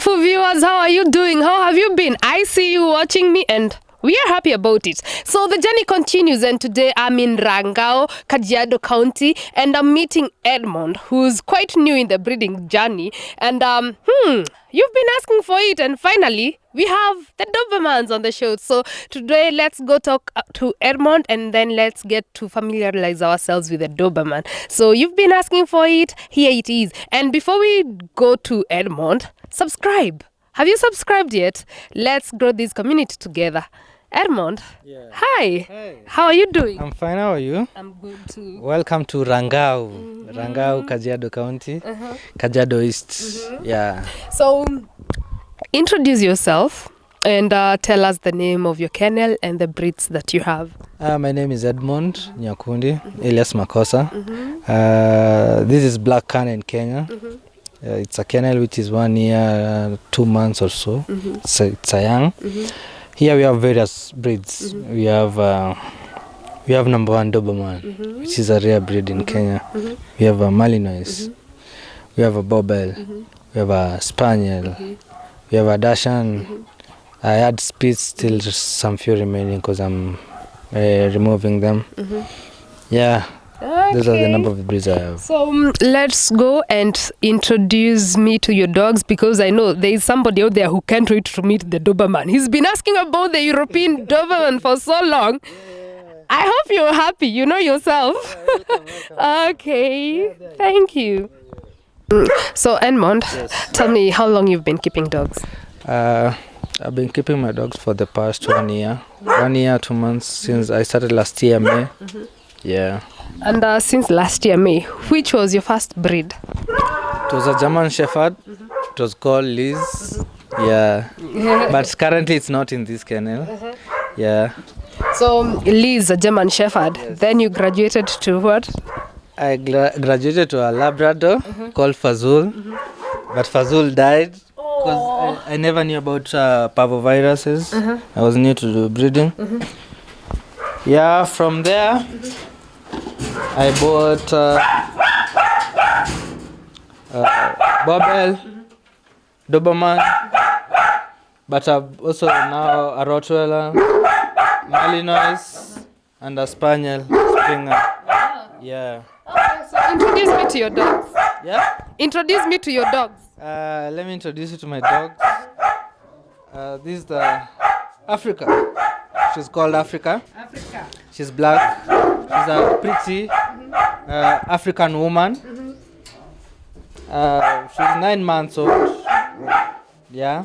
wonderful viewers, how are you doing? How have you been? I see you watching me and we are happy about it. So the journey continues and today I'm in Rangao, Kajiado County, and I'm meeting Edmond, who's quite new in the breeding journey. And you've been asking for it and finally we have the Dobermans on the show. So today let's go talk to Edmond and then let's get to familiarize ourselves with the Doberman. So you've been asking for it, here it is. And before we go to Edmond, subscribe. Have you subscribed yet? Let's grow this community together. Edmond, hi. Hey. How are you doing? I'm fine, how are you? I'm good too. Welcome to Rangao. Rangao, Kajiado County, Kajiado East. Yeah. So, introduce yourself and tell us the name of your kennel and the breeds that you have. My name is Edmond Nyakundi, alias Makosa. This is Blackcanine Kenya. It's a kennel which is 1 year, 2 months or so. It's a young. Here we have various breeds. We have number one Doberman, which is a rare breed in Kenya. We have a Malinois. We have a Bobel. We have a Spaniel. We have a Dachshund. I had Spitz, still some few remaining because I'm removing them. Yeah. Okay. Those are the number of breeds I have. So let's go and introduce me to your dogs because I know there is somebody out there who can't wait to meet the Doberman. He's been asking about the European Doberman for so long. I hope you're happy. You know yourself. Welcome. Okay. Thank you. So Edmond, tell me how long you've been keeping dogs. I've been keeping my dogs for the past 1 year. 1 year, 2 months since I started last year, May. Yeah. And since last year, May, which was your first breed? It was a German Shepherd. It was called Liz. Yeah. But currently it's not in this kennel. Yeah. So Liz, a German Shepherd. Then you graduated to what? I graduated to a Labrador called Fazul. But Fazul died because I never knew about parvoviruses. I was new to the breeding. Yeah, from there I bought Bobel, Doberman, but I've also now a Rottweiler, Malinois, and a Spaniel, Springer. Yeah. Okay, so introduce me to your dogs. Yeah? Introduce me to your dogs. Let me introduce you to my dogs. This is the Africa. She's called Africa. Africa. She's black. She's a pretty African woman. She's 9 months old. Yeah.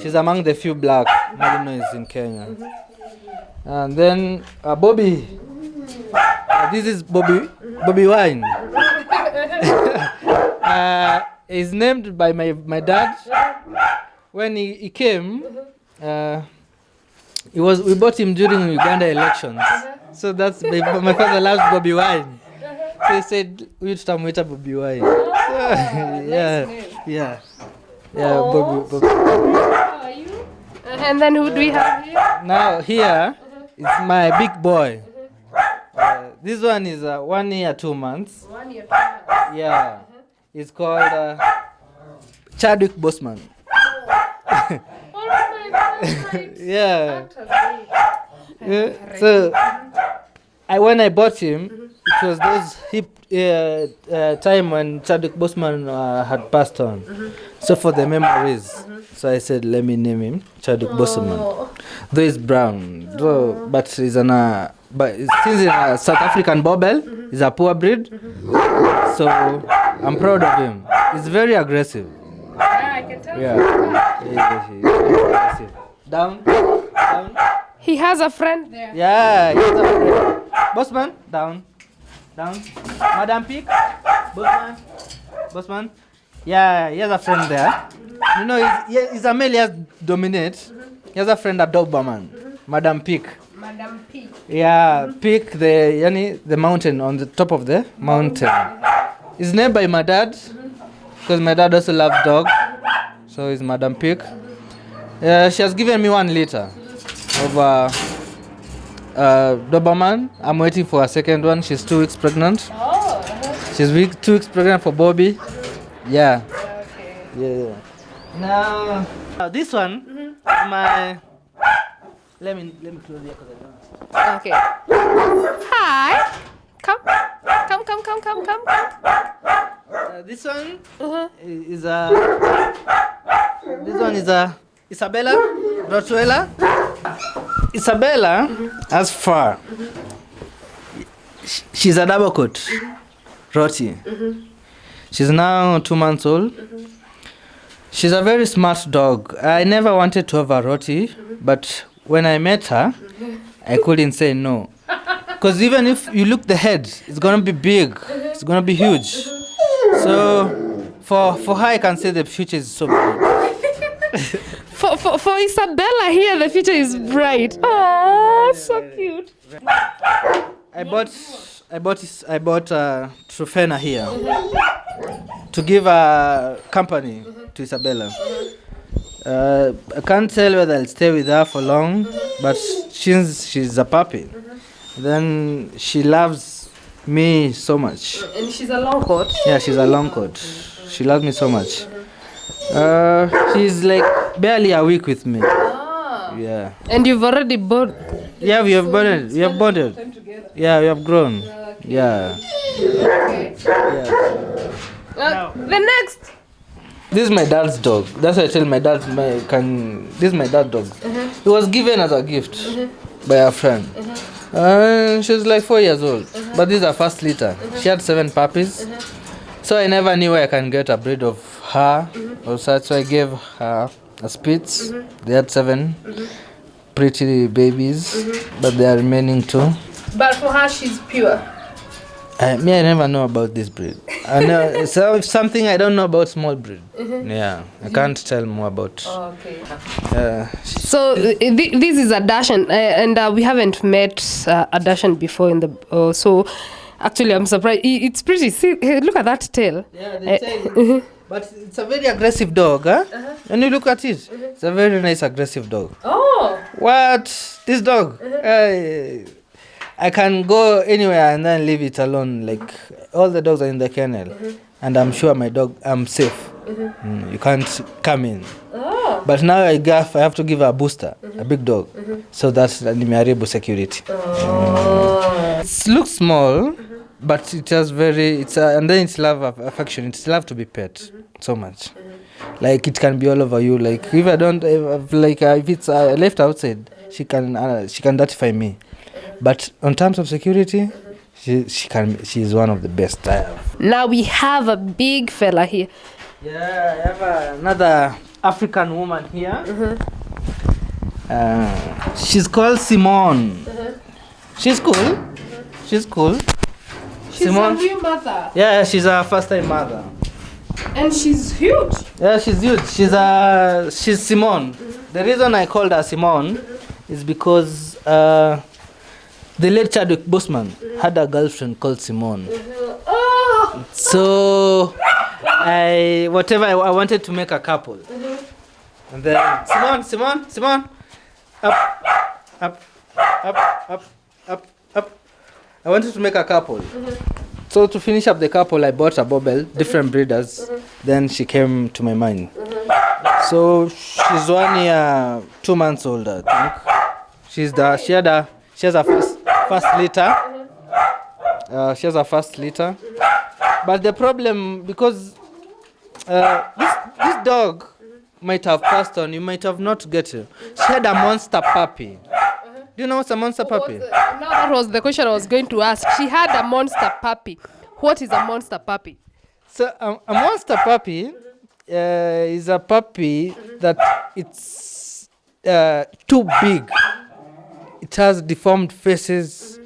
She's among the few black Malinois in Kenya. And then Bobby. This is Bobby Wine. He's named by my dad. When he came, we bought him during Uganda elections. So that's my father loves Bobby Wine. So he said we used to meet Bobby Wine. Yeah. Bobby. How are you? And then who do we have here? Now here is my big boy. This one is 1 year, 2 months. 1 year, 2 months. Yeah. It's called Chadwick Boseman. Yeah. So when I bought him, it was those hip time when Chadwick Boseman had passed on. So for the memories, so I said, let me name him Chadwick Boseman. Though he's brown, but he's since he's a South African Bobel, he's a poor breed. So I'm proud of him. He's very aggressive. Yeah, I can tell. Yeah. He's very aggressive. Down. He has a friend there. Yeah, he's a friend. Bossman, down. Madam Pig, Bossman. Yeah, he has a friend there. You know, he's a male, he has dominate. He has a friend at Doberman, Madam Pig. Madam Pig. Yeah, Peak, the mountain on the top of the mountain. It's named by my dad because my dad also loves dog. So it's Madam Pig. She has given me 1 liter of Doberman. I'm waiting for a second one. She's 2 weeks pregnant. Oh. She's 2 weeks pregnant for Bobby. Yeah. Okay. Yeah. Now, this one, my. Let me close here because I don't. Okay. Hi. Come. Come. This one Uh-huh. is a. This one is a Isabella Rottweiler. Isabella has fur. She's a double coat. Roti. She's now 2 months old. She's a very smart dog. I never wanted to have a Roti, but when I met her, I couldn't say no. Because even if you look the head, it's gonna be big. It's gonna be huge. So for her, I can say the future is so bright. For Isabella here, the future is bright. Oh, so cute. I bought Trofena here to give a company to Isabella. I can't tell whether I'll stay with her for long, but since she's a puppy, then she loves me so much. And she's a long coat. Yeah, she's a long coat. She loves me so much. She's like barely a week with me. Yeah. And you've already bought. Yeah, we have bonded. We have bonded. Yeah, we have grown. Yeah. The next. This is my dad's dog. That's why I tell my dad, this is my dad's dog. It was given as a gift by a friend. She was like 4 years old. But this is her first litter. She had 7 puppies. So I never knew where I can get a breed of her or such. So I gave her a Spitz. They had 7 pretty babies, but there are remaining 2. But for her, she's pure. I never know about this breed. I know so if something I don't know about small breed. Yeah, I can't tell more about. Oh, okay. So This is a Dashan, and we haven't met a Dashan before in the. So actually, I'm surprised. It's pretty. See, look at that tail. Yeah, the tail. But it's a very aggressive dog, huh? When you look at it, it's a very nice aggressive dog. Oh. What? This dog? I can go anywhere and then leave it alone. Like all the dogs are in the kennel, and I'm sure I'm safe. You can't come in. Oh. But now I have to give her a booster, a big dog, so that's the Miaribu security. It looks small, but it has and then it's love affection. It's love to be pet so much. Like it can be all over you. Like if I don't, if it's left outside, she can identify me. But on terms of security, she's one of the best I have. Now we have a big fella here. Yeah, I have another African woman here. She's called Simone. She's cool. She's cool. She's a new mother. Yeah, she's a first-time mother. And she's huge. Yeah, she's huge. She's Simone. The reason I called her Simone is because the late Chadwick Boseman had a girlfriend called Simone. Oh. So I wanted to make a couple. And then Simone, up. I wanted to make a couple. So to finish up the couple, I bought a bobble, different breeders. Then she came to my mind. So she's 1 year, 2 months old, I think. She has a first litter. She has a first litter. But the problem, because this dog might have passed on, you might have not get it. She had a monster puppy. Do you know what's a monster puppy? No, that was the question I was going to ask. She had a monster puppy. What is a monster puppy? So a monster puppy is a puppy that it's too big. It has deformed faces,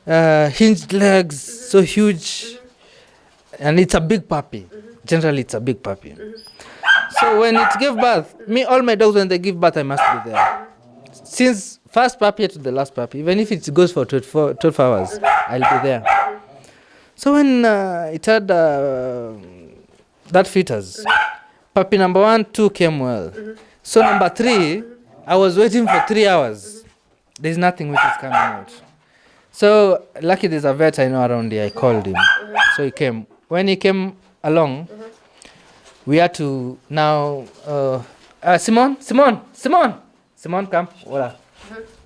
hinged legs, so huge, and it's a big puppy. Generally, it's a big puppy. So when it gave birth, all my dogs, when they give birth, I must be there. Since first puppy to the last puppy, even if it goes for 12 hours, I'll be there. So when it had that fetus, puppy number 1, 2 came well. So number 3, I was waiting for 3 hours. There's nothing which is coming out. So lucky there's a vet I know around here. I called him. So he came. When he came along, we had to now. Simon, come. Voila.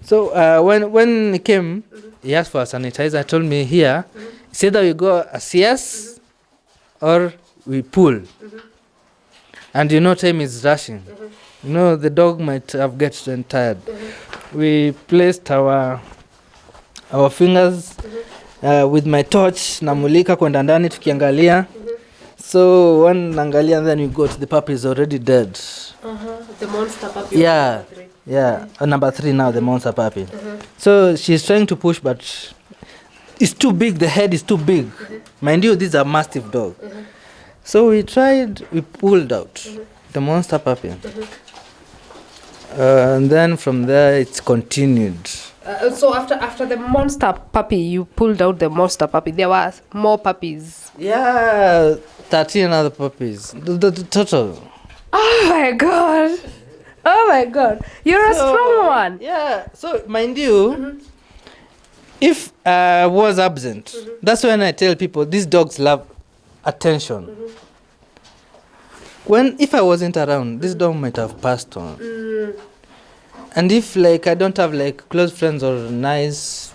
So when he came, he asked for a sanitizer. Told me here, it's either we go a CS or we pull. And time is rushing. The dog might have gotten tired. We placed our fingers with my torch, namulika kwenda ndani tukiangalia. So when nangalia, and then we got the puppy is already dead. The monster puppy. Yeah. Number 3 now, the monster puppy. So she's trying to push, but it's too big. The head is too big. Mind you, this is a mastiff dog. So we pulled out the monster puppy. And then from there, it's continued. So after the monster puppy, you pulled out the monster puppy. There were more puppies. Yeah, 13 other puppies. The total. Oh my god! You're a strong one. Yeah. So mind you, if I was absent, that's when I tell people these dogs love attention. If I wasn't around, this dog might have passed on. And if I don't have close friends or nice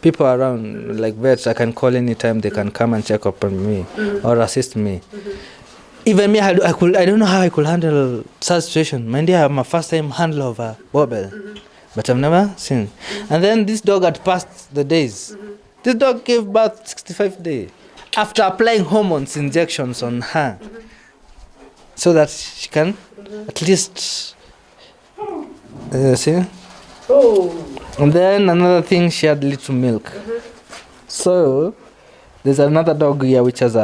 people around, like vets, I can call anytime. They can come and check up on me or assist me. Even me, I don't know how I could handle such situation. Mind you, I'm a first time handler of a bobble, but I've never seen. And then this dog had passed the days. This dog gave birth 65 days after applying hormones injections on her, so that she can at least see. And then another thing, she had little milk. So there's another dog here which has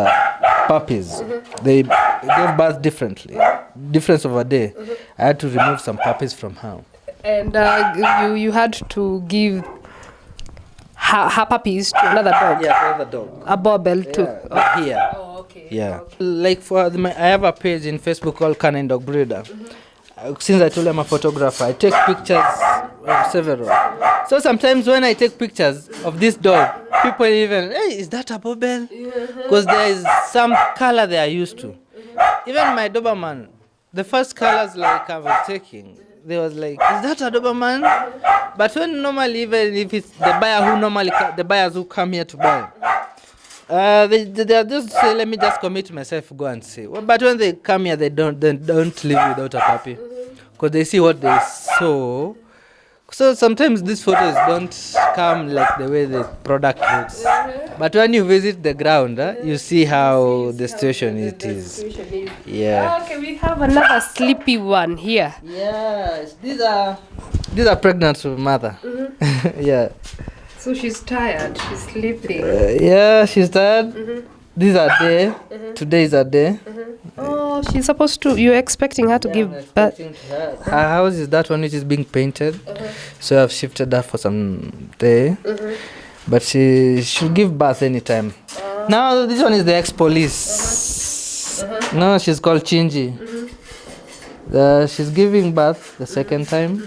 puppies. They gave birth differently. Difference of a day. I had to remove some puppies from her. And you had to give her puppies to another dog. Yeah, another dog. A bobble too. Here. Oh, okay. Yeah. I have a page in Facebook called Canine Dog Breeder. Since I told you I'm a photographer, I take pictures of several. So sometimes when I take pictures of this dog, people even, hey, is that a bobble? Because there is some color they are used to. Even my Doberman, the first colors I was taking, they was like, is that a Doberman? But when normally, even if it's the buyers who come here to buy, they are just say, let me just commit myself, go and see. Well, but when they come here, they don't leave without a puppy, because they see what they saw. So sometimes these photos don't come like the way the product looks. But when you visit the ground, you see how the situation it is. Yeah. Okay, we have another sleepy one here. Yes, these are pregnant mother. Yeah. So she's tired. She's sleeping. Yeah, she's tired. These are day. Today is a day. Oh, she's supposed to. You're expecting her to give birth. Her house is that one which is being painted. So I've shifted that for some day. But she should give birth anytime. Now this one is the ex-police. No, she's called Chinji. She's giving birth the second time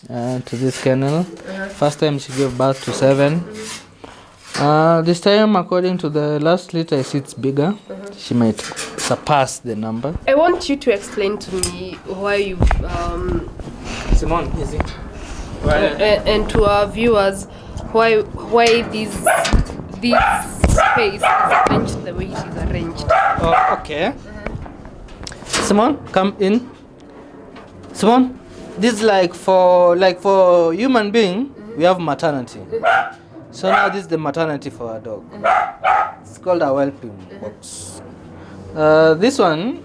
to this kennel. First time she gave birth to 7. This time, according to the last litter, I see it's bigger. She might surpass the number. I want you to explain to me why you Simone, easy. And to our viewers why this space is arranged the way it is arranged. Oh, okay. Simone, come in. Simone, this is for human being, we have maternity. So now this is the maternity for our dog. It's called a whelping box. This one,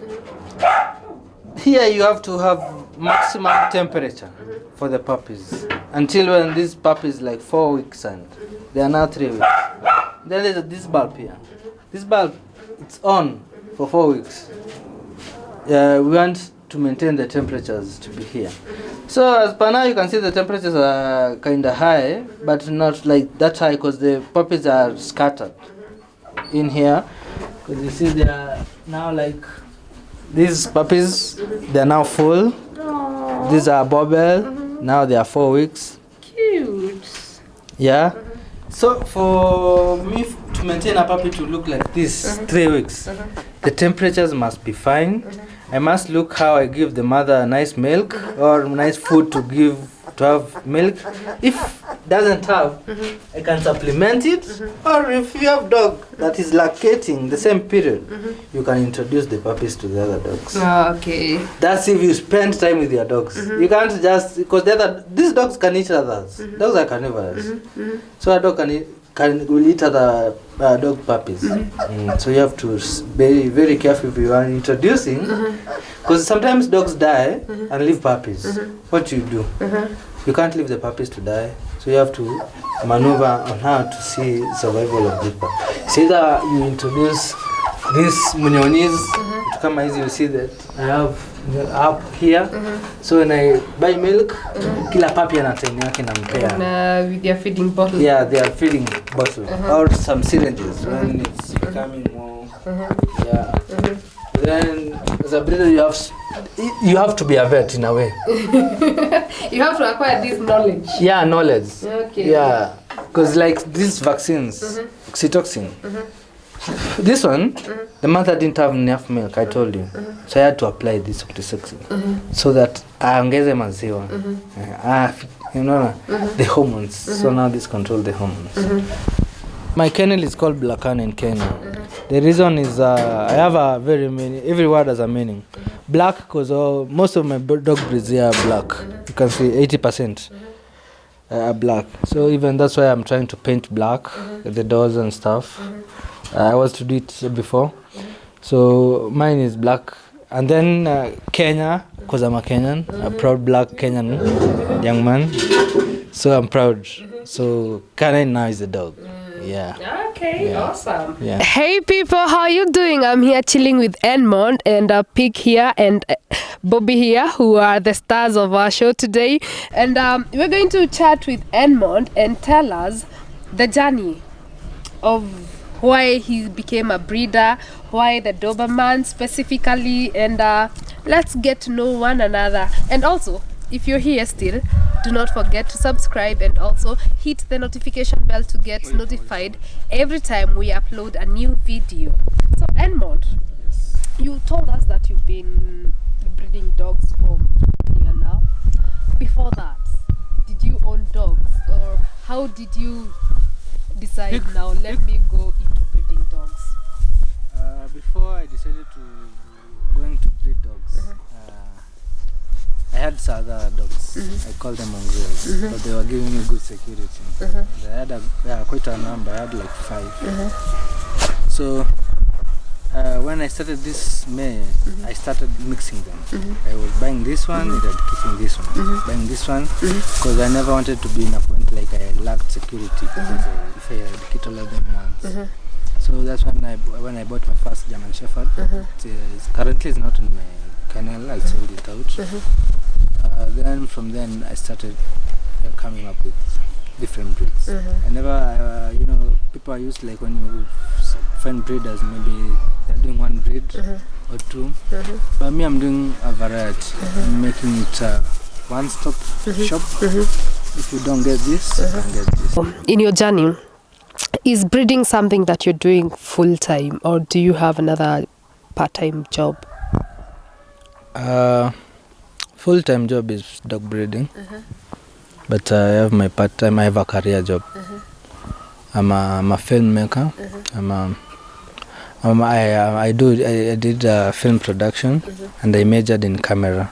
here you have to have maximum temperature for the puppies. Until when this puppy is 4 weeks and they are now 3 weeks. Then there's this bulb here. This bulb, it's on for 4 weeks. We want to maintain the temperatures to be here. So as per now, you can see the temperatures are kind of high, but not like that high because the puppies are scattered in here. Because you see they are now these puppies, they are now full. Aww. These are bobble. Now they are 4 weeks. Cute. Yeah. So for me to maintain a puppy to look like this, 3 weeks, The temperatures must be fine. I must look how I give the mother nice milk or nice food to have milk. If doesn't have, I can supplement it. Or if you have dog that is lactating the same period, you can introduce the puppies to the other dogs. Okay. That's if you spend time with your dogs. You can't just, because these dogs can eat others. Dogs are carnivores. So a dog will eat other dog puppies. So you have to be very careful if you are introducing, because sometimes dogs die and leave puppies. What you do? You can't leave the puppies to die, so you have to maneuver on how to see survival of the puppy. It's either you introduce this munyonis to come easy. You see that I have up here. So when I buy milk, kila puppy ana time yake nampea. With their feeding bottle. Yeah, they are feeding bottle or some syringes when it's becoming more. Yeah. Then as a breeder, you have to be a vet in a way. You have to acquire this knowledge. Yeah, knowledge. Okay. Yeah, because like these vaccines, oxytocin. This one, the mother didn't have enough milk, I told you. So I had to apply this oxytocin so that aongeze maziwa. You know, the hormones. So now this control the hormones. My kennel is called Blackcanine Kenya. The reason is I have a every word has a meaning. Black, because most of my dog breeds here are black. You can see 80% are black. So even that's why I'm trying to paint black, the doors and stuff. I was to do it before. So mine is black. And then Kenya, because I'm a Kenyan, a proud black Kenyan young man. So I'm proud. So canine now is a dog. Yeah. Okay, awesome. Yeah. Hey people, how you doing? I'm here chilling with Edmond and Pig here and Bobby here, who are the stars of our show today. And we're going to chat with Edmond and tell us the journey of why he became a breeder, why the Doberman specifically, and let's get to know one another. And also, if you're here still, do not forget to subscribe and also hit the notification bell to get notified every time we upload a new video. So Edmond, you told us that you've been breeding dogs for 1 year now. Before that, did you own dogs, or how did you decide now let me go into breeding dogs? Before I decided to going to breed dogs, I had some other dogs. I called them mongrels, but they were giving me good security. I had quite a number. I had like 5. So when I started this May, I started mixing them. I was buying this one and keeping this one. Buying this one because I never wanted to be in a point like I lacked security if I keep all of them once. So that's when I bought my first German Shepherd. Currently it's not in my kennel. I sold it out. Then from then I started coming up with different breeds. I never, people are used like when you find breeders, maybe they're doing one breed or two. But me, I'm doing a variety. I'm making it a one-stop shop. If you don't get this, you can get this. In your journey, is breeding something that you're doing full-time, or do you have another part-time job? Full-time job is dog breeding, but I have my part-time. I have a career job. I'm a filmmaker. I did film production, and I majored in camera.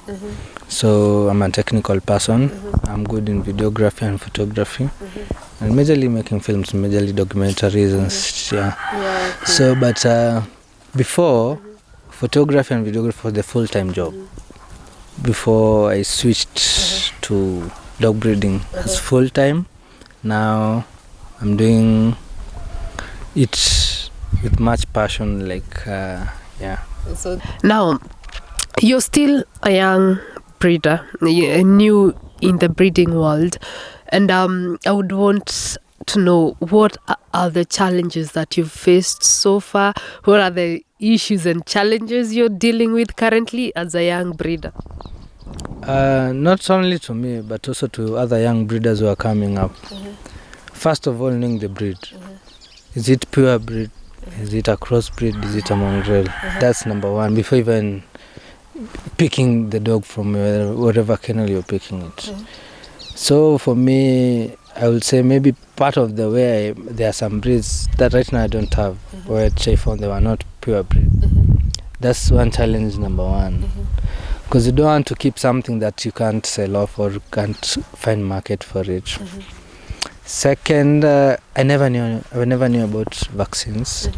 So I'm a technical person. I'm good in videography and photography, and majorly making films, majorly documentaries and So, but before, photography and videography was the full-time job. Before I switched to dog breeding as full-time, now I'm doing it with much passion, So now, you're still a young breeder, new in the breeding world, and I would want to know what are the challenges that you've faced so far. What are the issues and challenges you're dealing with currently as a young breeder? Not only to me, but also to other young breeders who are coming up. First of all, knowing the breed. Is it pure breed? Is it a crossbreed? Is it a mongrel? That's number one, before even picking the dog from whatever kennel you're picking it. So for me, I would say maybe part of the way there are some breeds that right now I don't have, which I found they were not pure breed. That's one challenge, number one. Because you don't want to keep something that you can't sell off or can't find market for it. Second, I never knew about vaccines.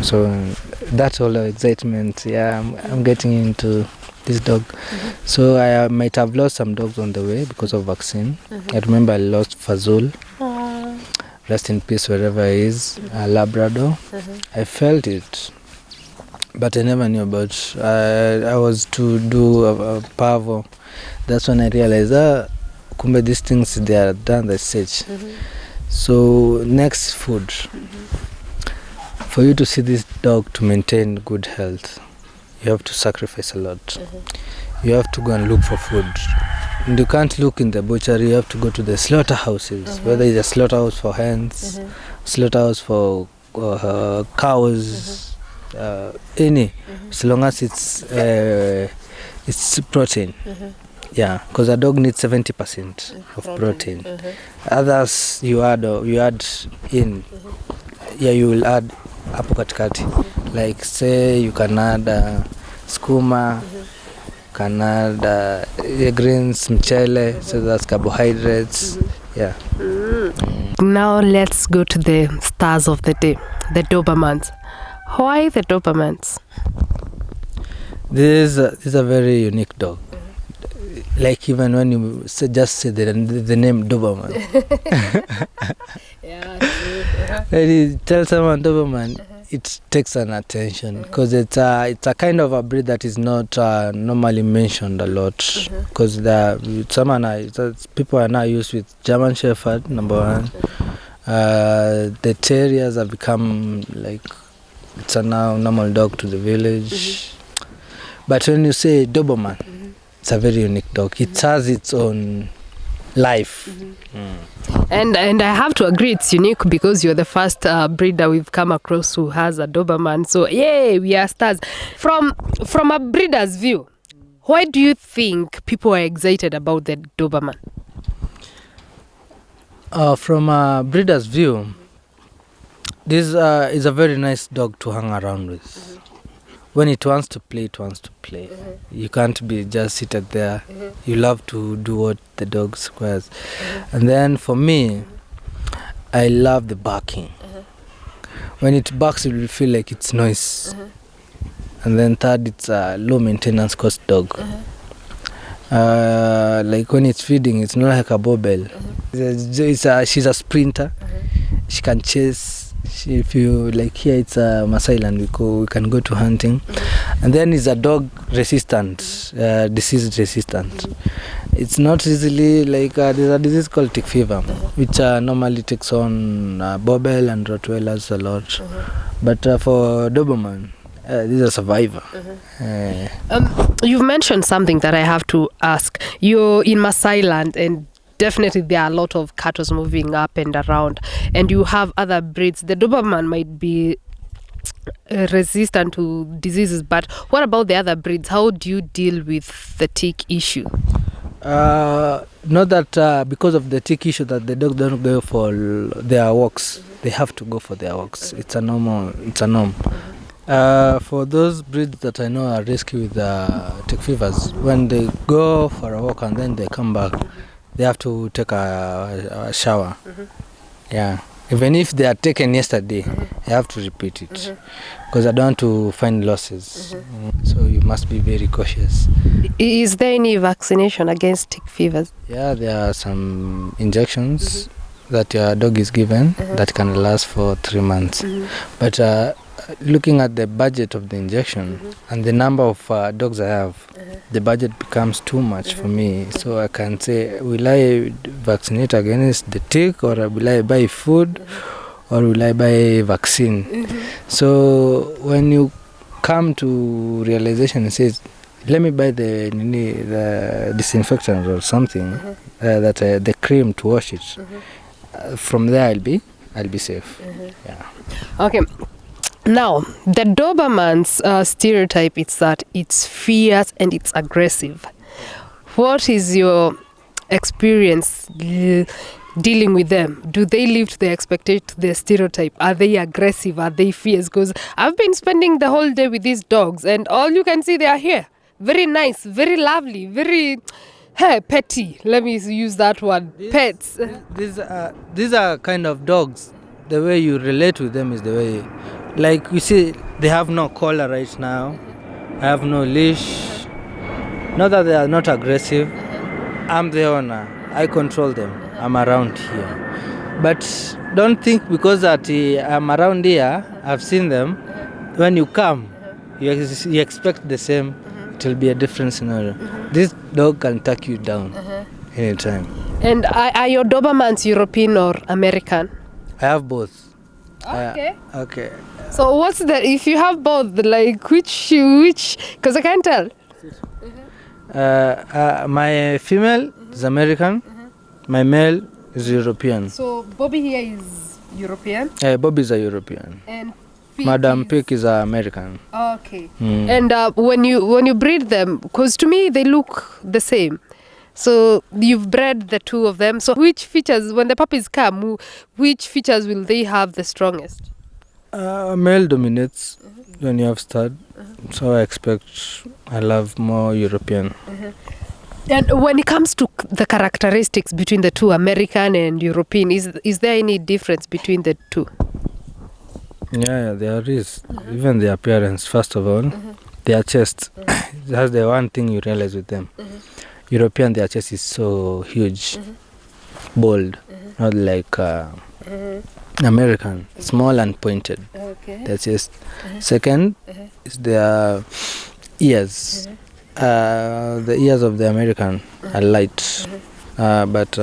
So that's whole excitement. Yeah, I'm getting into this dog. So I might have lost some dogs on the way because of vaccine. I remember I lost Fazul. Rest in peace wherever he is. A Labrador. I felt it, but I never knew about. I was to do a parvo. That's when I realized, kumbe these things they are done the stage. So next, food. For you to see this dog to maintain good health, you have to sacrifice a lot. You have to go and look for food. And you can't look in the butchery, you have to go to the slaughterhouses, whether it's a slaughterhouse for hens, slaughterhouse for cows, any, as long as it's protein. Yeah, because a dog needs 70% of protein. Others you add in. Yeah, you will add hapo katikati. Like say you can add skuma, can add greens, mchele, so that's carbohydrates. Yeah. Now let's go to the stars of the day, the Dobermans. Why the Dobermans? This is a very unique dog. Like even when you just say the name Doberman. When you tell someone Doberman, it takes an attention because it's a kind of a breed that is not normally mentioned a lot. Because people are now used with German Shepherd, number one. The terriers have become like it's a now normal dog to the village. But when you say Doberman, it's a very unique dog. It has its own life. And I have to agree it's unique because you're the first breeder we've come across who has a Doberman. So yay, we are stars. From a breeder's view, why do you think people are excited about the Doberman? From a breeder's view, this is a very nice dog to hang around with. When it wants to play, it wants to play. You can't be just seated there. You love to do what the dog requires. And then for me, I love the barking. When it barks, you will feel like it's noise. And then third, it's a low maintenance cost dog. Like when it's feeding, it's not like a bobble. She's a sprinter. She can chase. If you like here, it's a Maasai land. We can go to hunting, and then it's a dog resistant, disease resistant. It's not easily like there's a disease called tick fever, which normally takes on bobble and Rottweilers a lot. But for Doberman, this is a survivor. You've mentioned something that I have to ask. You're in Maasai land and definitely there are a lot of cattle moving up and around, and you have other breeds. The Doberman might be resistant to diseases, but what about the other breeds? How do you deal with the tick issue? Not that because of the tick issue that the dog don't go for their walks. They have to go for their walks. It's a norm. For those breeds that I know are risky with tick fevers, when they go for a walk and then they come back, they have to take a shower. Yeah. Even if they are taken yesterday, I have to repeat it because I don't want to find losses. So you must be very cautious. Is there any vaccination against tick fevers? Yeah, there are some injections that your dog is given that can last for 3 months. But looking at the budget of the injection and the number of dogs I have, the budget becomes too much for me. So I can say, will I vaccinate against the tick, or will I buy food, or will I buy vaccine? So when you come to realization and says, let me buy the disinfectant or something, the cream to wash it. From there I'll be safe. Yeah. Okay. Now, the Doberman's stereotype is that it's fierce and it's aggressive. What is your experience dealing with them? Do they live to the expected, the stereotype? Are they aggressive? Are they fierce? Because I've been spending the whole day with these dogs, and all you can see, they are here. Very nice, very lovely, very petty. Let me use that word. Pets. These are kind of dogs. The way you relate with them is the way, like you see, they have no collar right now. I have no leash. Not that they are not aggressive. I'm the owner. I control them. I'm around here. But don't think because that I'm around here, I've seen them. When you come, you expect the same. It will be a different scenario. This dog can take you down anytime. And are your Dobermans European or American? I have both. Okay. Okay. So what's the, if you have both, like which, because I can't tell. My female is American. My male is European. So Bobby here is European? Bobby is a European. And Madam Pig is American. Okay. And when you breed them, because to me they look the same. So you've bred the two of them. So which features, when the puppies come, which features will they have the strongest? Male dominates when you have stud. So I expect I'll have more European. And when it comes to the characteristics between the two, American and European, is there any difference between the two? Yeah, there is. Even the appearance, first of all, their chest. That's the one thing you realize with them. European, their chest is so huge, bold, not like American, small and pointed. Okay. Their chest. Second is their ears. The ears of the American are light, but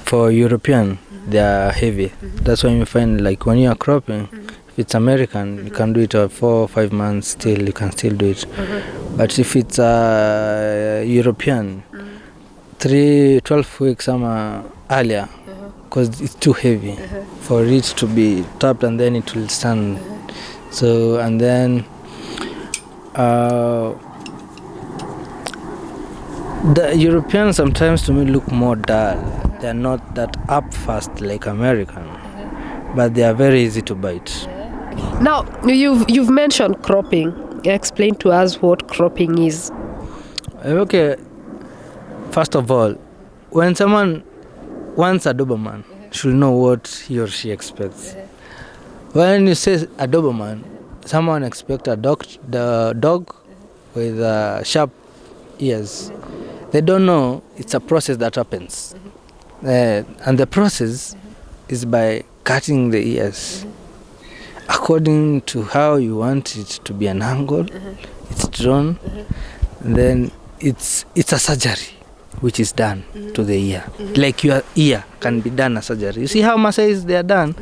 for European, they are heavy. That's why you find, like, when you are cropping, if it's American, you can do it for 4 or 5 months still, you can still do it. But if it's European, 12 weeks earlier, because it's too heavy for it to be tapped, and then it will stand. So, and then the Europeans sometimes to me look more dull. They're not that up fast like American, but they are very easy to bite. Now, you've mentioned cropping. Explain to us what cropping is. Okay, first of all, when someone wants a Doberman, should know what he or she expects. When you say a Doberman, someone expects the dog with sharp ears. They don't know it's a process that happens. And the process is by cutting the ears. According to how you want it to be an angle, it's drawn. And then it's a surgery which is done to the ear. Like your ear can be done a surgery. You see how Maasais they are done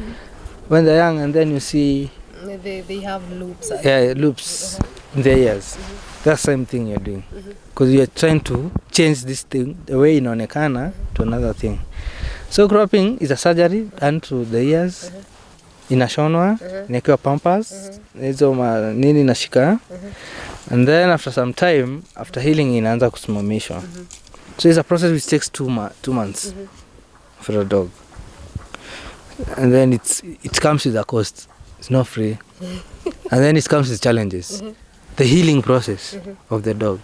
when they're young, and then you see they have loops. Loops in the ears. That's the same thing you're doing. Because you're trying to change this thing, the way inaonekana, to another thing. So cropping is a surgery done to the ears. Inashonwa, inakiwa pampers, hizo nini inashika. And then after some time, after healing, inaanza kusimamishwa. So it's a process which takes 2 months for a dog. And then it comes with a cost. It's not free. And then it comes with challenges. The healing process of the dog.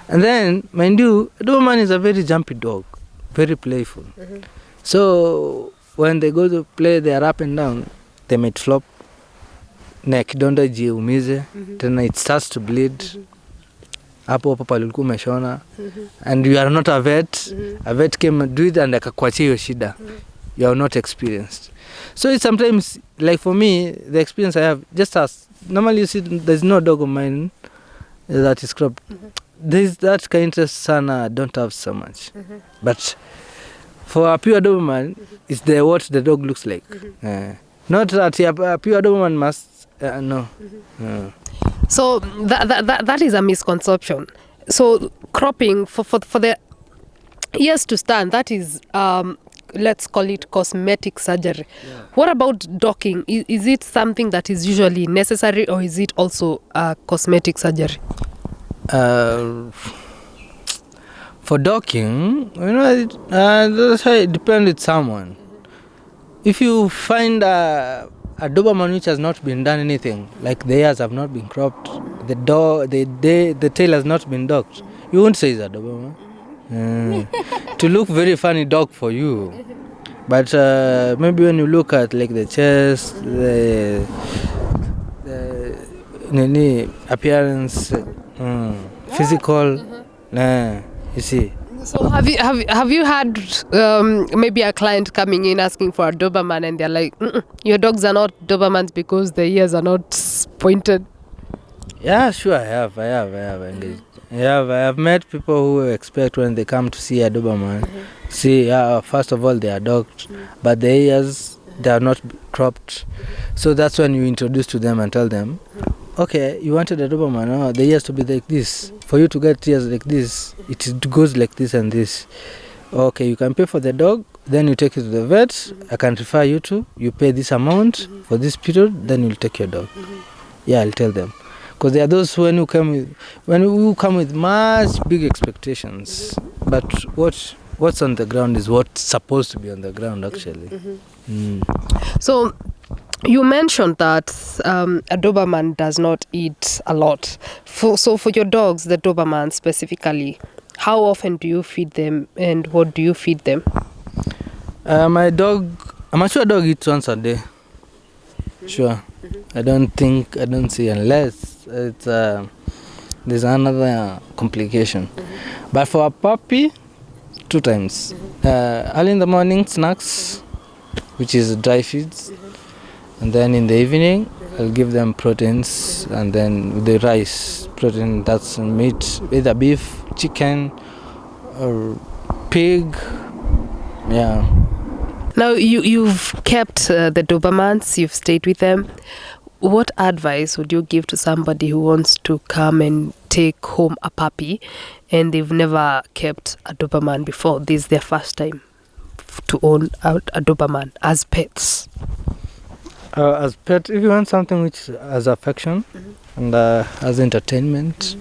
And then, mind you, a Doberman is a very jumpy dog, very playful. So when they go to play, they are up and down. They might flop. Na kidonda jiumize, then it starts to bleed. Hapo palikuwa umeshona. And you are not a vet. A vet came and do it and akakuachia hiyo shida. You are not experienced. So it's sometimes, like for me, the experience I have, just as normally you see, there's no dog of mine that is cropped. There's that kind of sana I don't have so much. But for a pure Doberman, it's what the dog looks like. Not that a pure Doberman must, no. So that is a misconception. So cropping for the ears to stand, that is let's call it cosmetic surgery. What about docking? Is it something that is usually necessary, or is it also cosmetic surgery? For docking, that's how it depends with someone. If you find a Doberman which has not been done anything, like the ears have not been cropped, the tail has not been docked, you won't say it's a Doberman. To look very funny dog for you. But maybe when you look at like the chest, the appearance, physical, you see. So have you had maybe a client coming in asking for a Doberman and they're like, your dogs are not Dobermans because the ears are not pointed? Yeah, sure, I have engaged. I have met people who expect when they come to see a Doberman, see, first of all they are docked, but the ears, they are not cropped. So that's when you introduce to them and tell them, okay, you wanted a Doberman, the ears to be like this. For you to get ears like this, it goes like this and this. Okay, you can pay for the dog, then you take it to the vet, I can refer you to, you pay this amount for this period, then you'll take your dog. Yeah, I'll tell them. Because there are those who come with much big expectations, but what's on the ground is what's supposed to be on the ground actually. So you mentioned that a Doberman does not eat a lot. So for your dogs, the Dobermans specifically, how often do you feed them and what do you feed them? A mature dog eats once a day. Sure. I don't see, unless it's there's another complication. But for a puppy, 2 times. Early in the morning, snacks, which is dry feeds. And then in the evening, I'll give them proteins, and then the rice, protein, that's meat, either beef, chicken, or pig. Yeah. Now, you've kept the Dobermans, you've stayed with them. What advice would you give to somebody who wants to come and take home a puppy and they've never kept a Doberman before? This is their first time to own a Doberman as pets. As pet, if you want something which has affection and has entertainment,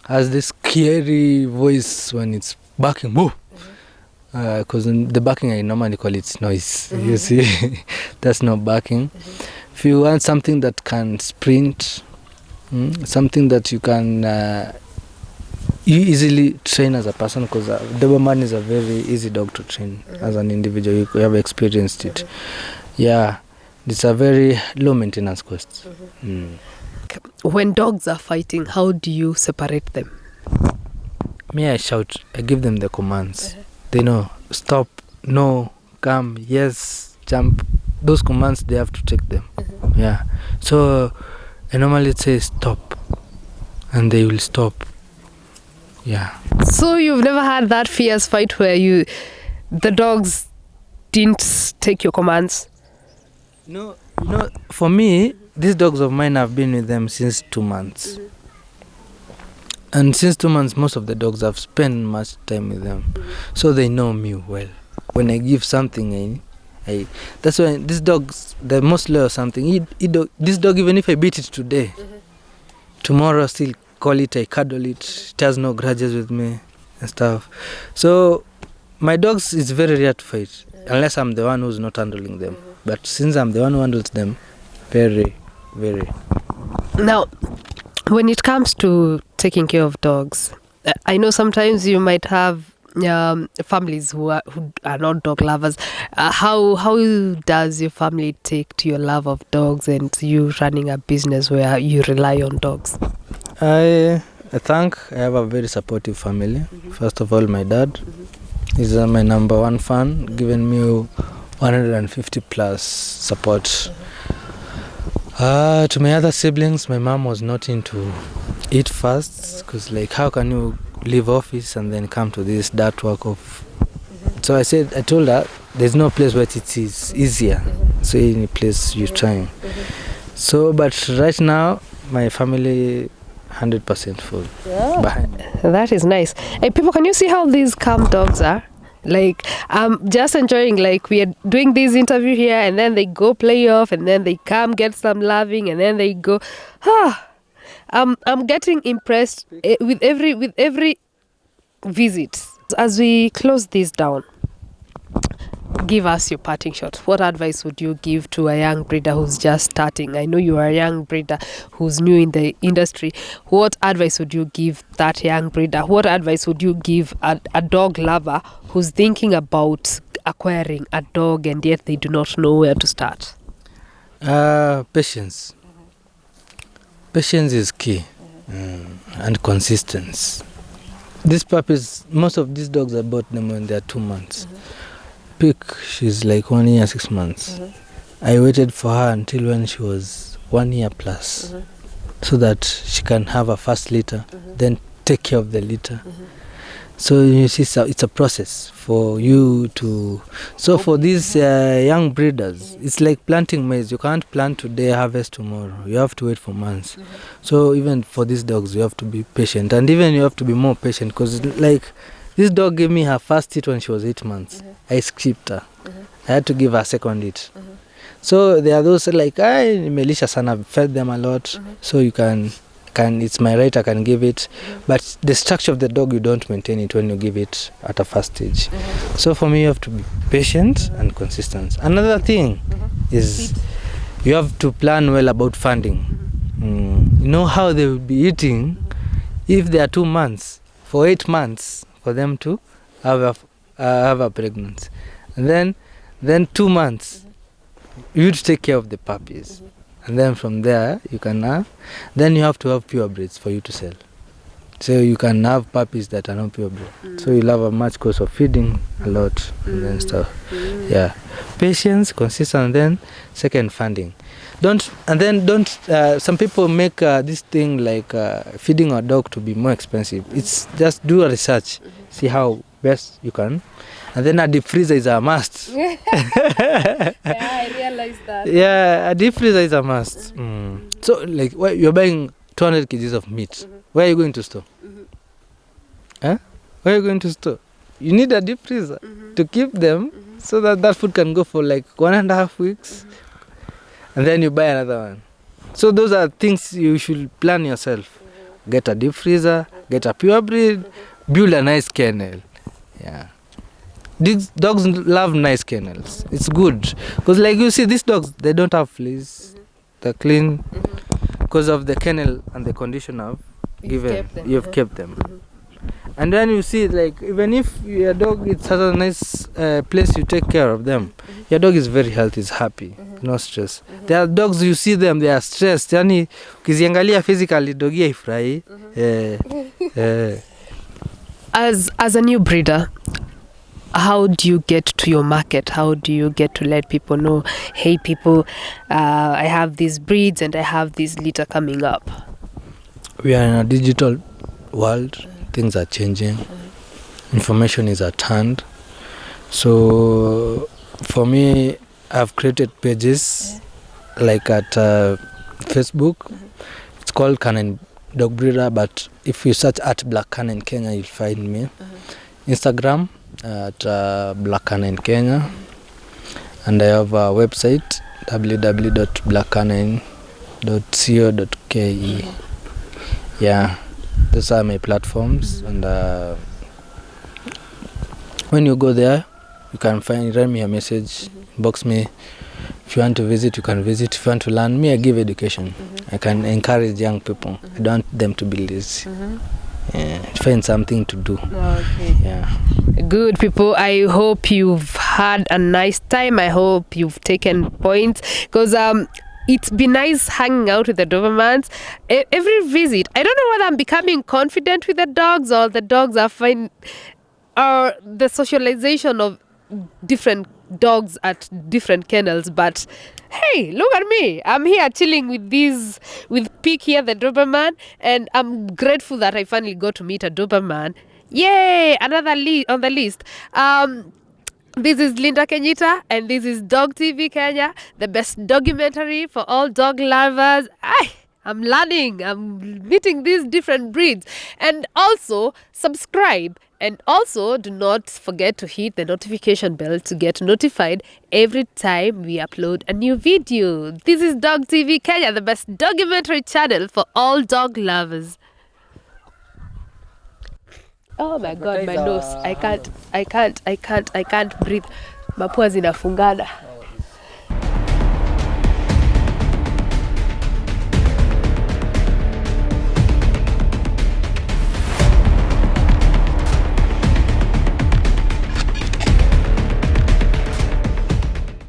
has this scary voice when it's barking, because the barking I normally call it noise. You see, that's not barking. If you want something that can sprint, something that you can easily train as a person, because Doberman is a very easy dog to train as an individual. You have experienced it. Yeah, it's a very low maintenance cost. When dogs are fighting, how do you separate them? Me, I shout. I give them the commands. They know, stop, no, come, yes, jump. Those commands, they have to take them. Yeah. So I normally say stop, and they will stop. Yeah. So you've never had that fierce fight where the dogs didn't take your commands? No, for me, these dogs of mine, have been with them since 2 months. And since 2 months, most of the dogs have spent much time with them. So they know me well. When I give something, that's why these dogs, they're most loyal something. This dog, even if I beat it today, tomorrow I still call it, I cuddle it. It has no grudges with me and stuff. So my dogs, it's very rare to fight, unless I'm the one who's not handling them. But since I'm the one who handles them, very, very. Now, when it comes to taking care of dogs, I know sometimes you might have families who are not dog lovers. How does your family take to your love of dogs and you running a business where you rely on dogs? I think I have a very supportive family. First of all, my dad is my number 1 fan, giving me 150 plus support. To my other siblings, my mom was not into it first, because how can you leave office and then come to this dirt work of. So I told her there's no place where it is easier, so any place you're trying. So but right now my family 100% full behind. That is nice. Hey, people, can you see how these calm dogs are? Like, I'm just enjoying, like, we are doing this interview here, and then they go play off, and then they come get some loving, and then they go. I'm getting impressed with every visit. As we close this down, give us your parting shot. What advice would you give to a young breeder who's just starting? I know you are a young breeder who's new in the industry. What advice would you give that young breeder? What advice would you give a dog lover who's thinking about acquiring a dog and yet they do not know where to start? Patience. Patience is key. And consistency. These puppies, most of these dogs, I bought them when they're 2 months. Pick, she's like 1 year, 6 months. I waited for her until when she was 1 year plus, so that she can have a first litter, then take care of the litter. So you see, it's a process for you to. So for these young breeders, it's like planting maize. You can't plant today, harvest tomorrow. You have to wait for months. So even for these dogs, you have to be patient, and even you have to be more patient, because like this dog gave me her first hit when she was 8 months. I skipped her. I had to give her a second hit. So there are those like, Melisha sana, fed them a lot, so you can it's my right, I can give it, but the structure of the dog, you don't maintain it when you give it at a first stage. So for me, you have to be patient and consistent. Another thing is you have to plan well about funding. You know how they will be eating if they are 2 months, for 8 months for them to have a pregnancy, and then 2 months you to take care of the puppies. And then from there, you can then you have to have pure breeds for you to sell. So you can have puppies that are not pure breed. So you'll have a much cost of feeding a lot and then stuff. Yeah. Patience, consistent, and then second, funding. Don't some people make this thing like feeding a dog to be more expensive. It's just do a research, see how best you can. And then a deep freezer is a must. Yeah, I realized that. Yeah, a deep freezer is a must. So, like, you're buying 200 kgs of meat. Where are you going to store? Huh? Where are you going to store? You need a deep freezer to keep them so that food can go for like 1.5 weeks. And then you buy another one. So those are things you should plan yourself. Get a deep freezer, get a pure breed, build a nice kennel. Yeah. These dogs love nice kennels. It's good. Because like you see, these dogs, they don't have fleas. They're clean. Because of the kennel and the condition of given, you've kept them. And then you see, like, even if your dog has a nice place you take care of them, your dog is very healthy, is happy, no stress. There are dogs, you see them, they are stressed. Yani, ukiziangalia physically, dogi haifurahi. As a new breeder, how do you get to your market? How do you get to let people know, hey people, I have these breeds and I have this litter coming up? We are in a digital world. Things are changing. Information is at hand. So for me, I've created pages like at Facebook. It's called Canine Dog Breeder, but if you search at Blackcanine Kenya, you'll find me. Instagram at Blackcanine Kenya, and I have a website www.blackcanine.co.ke. Yeah, those are my platforms, and when you go there, you can write me a message, box me. If you want to visit, you can visit. If you want to learn, I give education. I can encourage young people. I don't want them to be lazy. Yeah, find something to do. Okay. Yeah. Good people, I hope you've had a nice time. I hope you've taken points, because it's been nice hanging out with the Dobermans. Every visit, I don't know whether I'm becoming confident with the dogs or the dogs are fine, or the socialization of different dogs at different kennels, but hey, look at me. I'm here chilling with Pick here, the Doberman, and I'm grateful that I finally got to meet a Doberman. Yay! Another on the list. This is Linda Kenyita, and this is Dog TV Kenya, the best documentary for all dog lovers. I'm learning. I'm meeting these different breeds. And also, subscribe And also, do not forget to hit the notification bell to get notified every time we upload a new video. This is Dog TV Kenya, the best documentary channel for all dog lovers. Oh my God, my nose. I can't breathe. Mapua zinafungana.